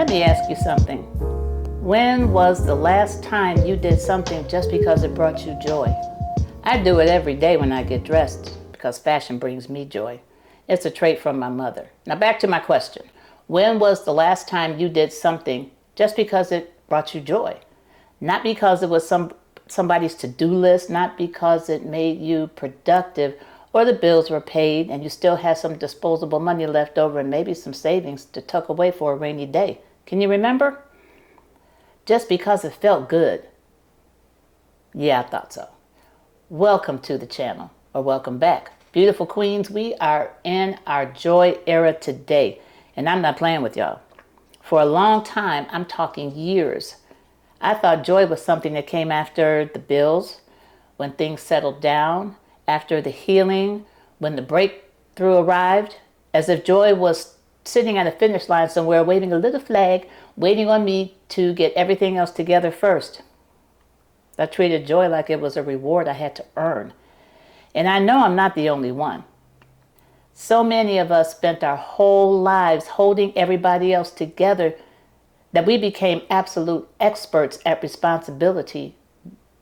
Let me ask you something. When was the last time you did something just because it brought you joy? I do it every day when I get dressed because fashion brings me joy. It's a trait from my mother. Now back to my question. When was the last time you did something just because it brought you joy? Not because it was somebody's to-do list, not because it made you productive or the bills were paid and you still have some disposable money left over and maybe some savings to tuck away for a rainy day. Can you remember? Just because it felt good. Yeah, I thought so. Welcome to the channel, or welcome back. Beautiful queens, we are in our joy era today, and I'm not playing with y'all. For a long time, I'm talking years, I thought joy was something that came after the bills, when things settled down, after the healing, when the breakthrough arrived, as if joy was sitting at a finish line somewhere, waving a little flag, waiting on me to get everything else together first. I treated joy like it was a reward I had to earn. And I know I'm not the only one. So many of us spent our whole lives holding everybody else together that we became absolute experts at responsibility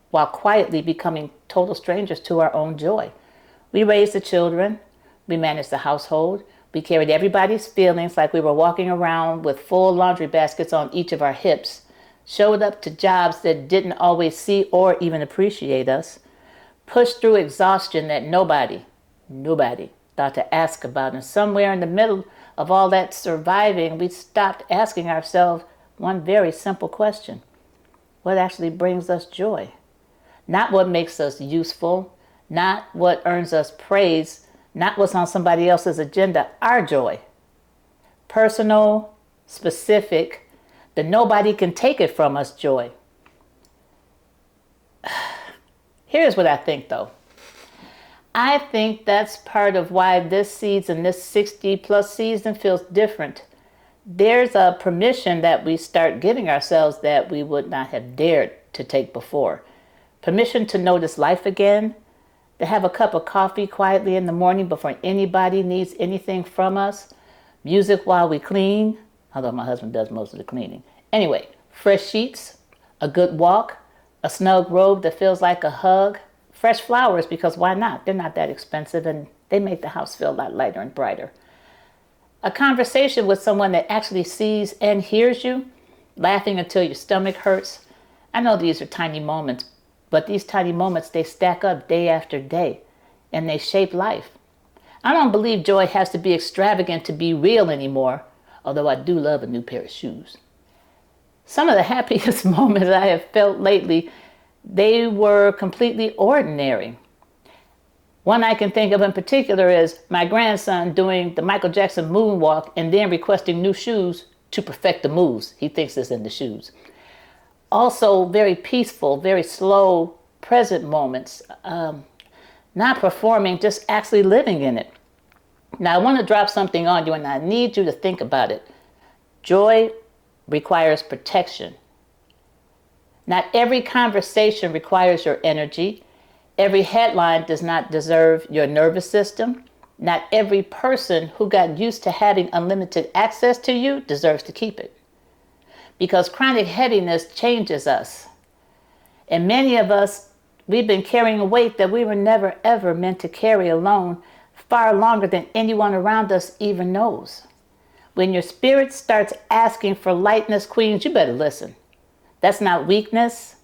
while quietly becoming total strangers to our own joy. We raised the children, we managed the household, we carried everybody's feelings like we were walking around with full laundry baskets on each of our hips, showed up to jobs that didn't always see or even appreciate us, pushed through exhaustion that nobody thought to ask about. And somewhere in the middle of all that surviving, we stopped asking ourselves one very simple question. What actually brings us joy? Not what makes us useful, not what earns us praise, not what's on somebody else's agenda, our joy. Personal, specific, the nobody can take it from us joy. Here's what I think though. I think that's part of why this season, this 60 plus season feels different. There's a permission that we start giving ourselves that we would not have dared to take before. Permission to notice life again, to have a cup of coffee quietly in the morning before anybody needs anything from us, music while we clean, although my husband does most of the cleaning. Anyway, fresh sheets, a good walk, a snug robe that feels like a hug, fresh flowers because why not? They're not that expensive and they make the house feel a lot lighter and brighter. A conversation with someone that actually sees and hears you, laughing until your stomach hurts. I know these are tiny moments, but these tiny moments, they stack up day after day, and they shape life. I don't believe joy has to be extravagant to be real anymore, although I do love a new pair of shoes. Some of the happiest moments I have felt lately, they were completely ordinary. One I can think of in particular is my grandson doing the Michael Jackson moonwalk and then requesting new shoes to perfect the moves. He thinks it's in the shoes. Also very peaceful, very slow, present moments. Not performing, just actually living in it. Now I want to drop something on you and I need you to think about it. Joy requires protection. Not every conversation requires your energy. Every headline does not deserve your nervous system. Not every person who got used to having unlimited access to you deserves to keep it. Because chronic heaviness changes us. And many of us, we've been carrying a weight that we were never ever meant to carry alone, far longer than anyone around us even knows. When your spirit starts asking for lightness, queens, you better listen. That's not weakness,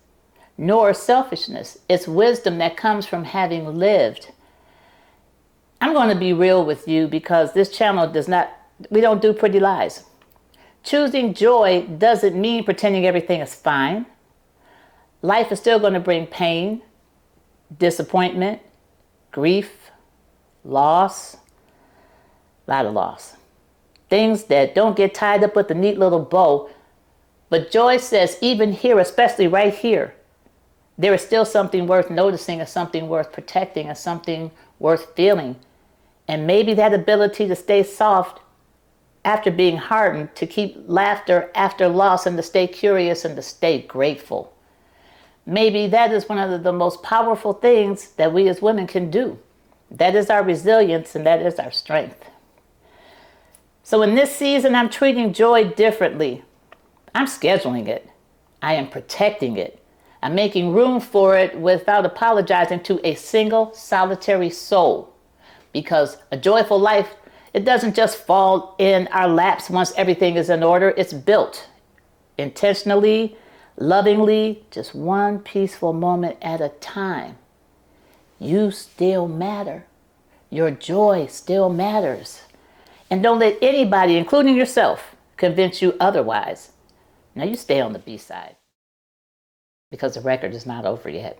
nor selfishness. It's wisdom that comes from having lived. I'm going to be real with you because this channel we don't do pretty lies. Choosing joy doesn't mean pretending everything is fine. Life is still going to bring pain, disappointment, grief, loss, a lot of loss. Things that don't get tied up with a neat little bow. But joy says even here, especially right here, there is still something worth noticing, or something worth protecting, or something worth feeling. And maybe that ability to stay soft after being hardened, to keep laughter after loss, and to stay curious and to stay grateful. Maybe that is one of the most powerful things that we as women can do. That is our resilience and that is our strength. So in this season, I'm treating joy differently. I'm scheduling it. I am protecting it. I'm making room for it without apologizing to a single solitary soul. Because a joyful life, it doesn't just fall in our laps once everything is in order. It's built intentionally, lovingly, just one peaceful moment at a time. You still matter. Your joy still matters. And don't let anybody, including yourself, convince you otherwise. Now you stay on the B side because the record is not over yet.